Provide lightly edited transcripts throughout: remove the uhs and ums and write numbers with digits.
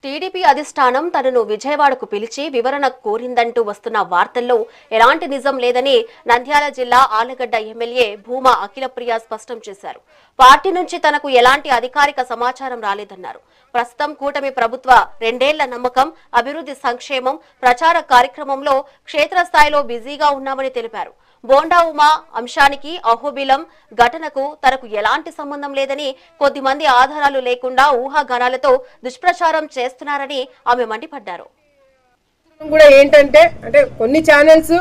TDP అధిష్టానం తనను విజయవాడకు పిలిచి వివరణ కోరిందంటూ వస్తున్న వార్తల్లో ఎలాంటి నిజం లేదని నంద్యాల జిల్లా ఆలగడ్డ ఎమ్మెల్యే భూమా అఖిలప్రియ స్పష్టం చేశారు. పార్టీ నుంచి తనకు ఎలాంటి అధికారిక సమాచారం రాలేదన్నారు. ప్రస్తుతం కూటమి ప్రభుత్వ 2 ఏళ్ల నమ్మకం, అభివృద్ధి, సంక్షేమం, ప్రచార కార్యక్రమంలో క్షేత్రస్థాయిలో బిజీగా ఉన్నామని తెలిపారు. బోండా ఉమా అంశానికి, అహోబిలం ఘటనకు తనకు ఎలాంటి సంబంధం లేదని, కొద్దిమంది ఆధారాలు లేకుండా ఊహాగానాలతో దుష్ప్రచారం చేస్తున్నారని ఆమె మండిపడ్డారు. కూడా ఏంటంటే కొన్ని ఛానల్స్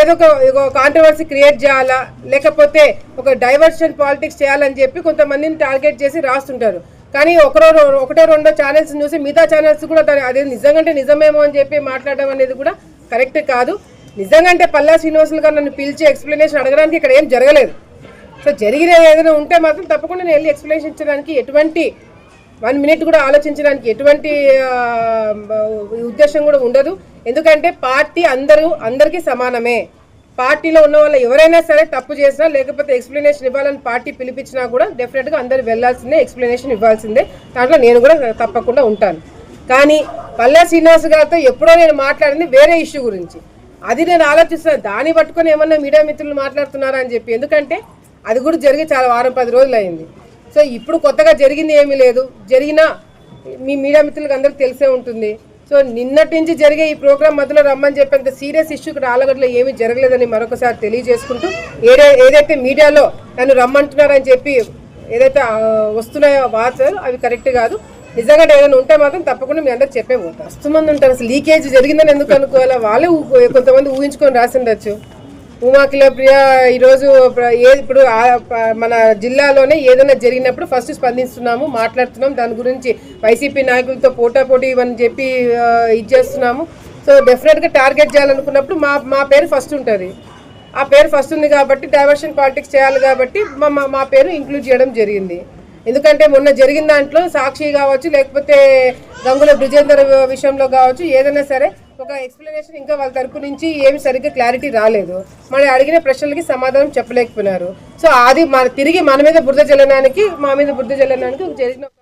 ఏదో ఒక కాంట్రవర్సీ క్రియేట్ చేయాలా, లేకపోతే ఒక డైవర్షన్ పాలిటిక్స్ చేయాలని చెప్పి కొంతమందిని టార్గెట్ చేసి రాస్తుంటారు. కానీ ఒకటో రెండో ఛానల్స్ చూసి మిగతా ఛానల్స్ కూడా అదే నిజంగా నిజమేమో అని చెప్పి మాట్లాడడం అనేది కూడా కరెక్ట్ కాదు. నిజంగా పల్లా శ్రీనివాసులు గారు నన్ను పిలిచి ఎక్స్ప్లెనేషన్ అడగడానికి ఇక్కడ ఏం జరగలేదు. సో జరిగిన ఏదైనా ఉంటే మాత్రం తప్పకుండా నేను వెళ్ళి ఎక్స్ప్లెనేషన్ ఇచ్చడానికి ఎటువంటి 1 మినిట్ కూడా ఆలోచించడానికి ఎటువంటి ఉద్దేశం కూడా ఉండదు. ఎందుకంటే పార్టీ అందరికీ సమానమే. పార్టీలో ఉన్న వాళ్ళు ఎవరైనా సరే తప్పు చేసినా, లేకపోతే ఎక్స్ప్లెనేషన్ ఇవ్వాలని పార్టీ పిలిపించినా కూడా డెఫినెట్గా అందరు వెళ్లాల్సిందే, ఎక్స్ప్లెనేషన్ ఇవ్వాల్సిందే. దాంట్లో నేను కూడా తప్పకుండా ఉంటాను. కానీ పల్లా శ్రీనివాస్ గారితో ఎప్పుడో నేను మాట్లాడింది వేరే ఇష్యూ గురించి. అది నేను ఆలోచిస్తున్నాను, దాన్ని పట్టుకొని ఏమన్నా మీడియా మిత్రులు మాట్లాడుతున్నారా అని చెప్పి. ఎందుకంటే అది కూడా జరిగి చాలా వారం 10 రోజులు అయింది. సో ఇప్పుడు కొత్తగా జరిగింది ఏమీ లేదు. జరిగినా మీ మీడియా మిత్రులకు అందరికీ తెలిసే ఉంటుంది. సో నిన్నటి నుంచి జరిగే ఈ ప్రోగ్రామ్ మధ్యలో రమ్మని చెప్పేంత సీరియస్ ఇష్యూ ఇక్కడ ఆలగడ్డలో ఏమీ జరగలేదని మరొకసారి తెలియజేసుకుంటూ, ఏదైతే మీడియాలో నన్ను రమ్మంటున్నారని చెప్పి ఏదైతే వస్తున్నాయో వార్తలు అవి కరెక్ట్ కాదు. నిజంగా ఏదైనా ఉంటే మాత్రం తప్పకుండా మీ అందరికి చెప్పే పోతాం. మస్తు ఉంటారు. అసలు లీకేజ్ జరిగిందని ఎందుకు అనుకోవాలా? వాళ్ళే కొంతమంది ఊహించుకొని రాసిండొచ్చు. భూమా అఖిలప్రియ ఈరోజు ఇప్పుడు మన జిల్లాలోనే ఏదైనా జరిగినప్పుడు ఫస్ట్ స్పందిస్తున్నాము, మాట్లాడుతున్నాం. దాని గురించి వైసీపీ నాయకులతో పోటాపోటీ ఇవని చెప్పి ఇచ్చేస్తున్నాము. సో డెఫినెట్గా టార్గెట్ చేయాలనుకున్నప్పుడు మా పేరు ఫస్ట్ ఉంటుంది. ఆ పేరు ఫస్ట్ ఉంది కాబట్టి డైవర్షన్ పాలిటిక్స్ చేయాలి కాబట్టి మా పేరు ఇంక్లూడ్ చేయడం జరిగింది. ఎందుకంటే మొన్న జరిగిన దాంట్లో సాక్షి కావచ్చు, లేకపోతే గంగుల బ్రిజేందర్ విషయంలో కావచ్చు, ఏదైనా సరే ఒక ఎక్స్ప్లెనేషన్ ఇంకా వాళ్ళ తరపు నుంచి ఏమి సరిగ్గా క్లారిటీ రాలేదు. మనం అడిగిన ప్రశ్నలకి సమాధానం చెప్పలేకపోయినారు. సో అది తిరిగి మన మీద బురద జల్లడానికి, మా మీద బురద జల్లడానికి జరిగిన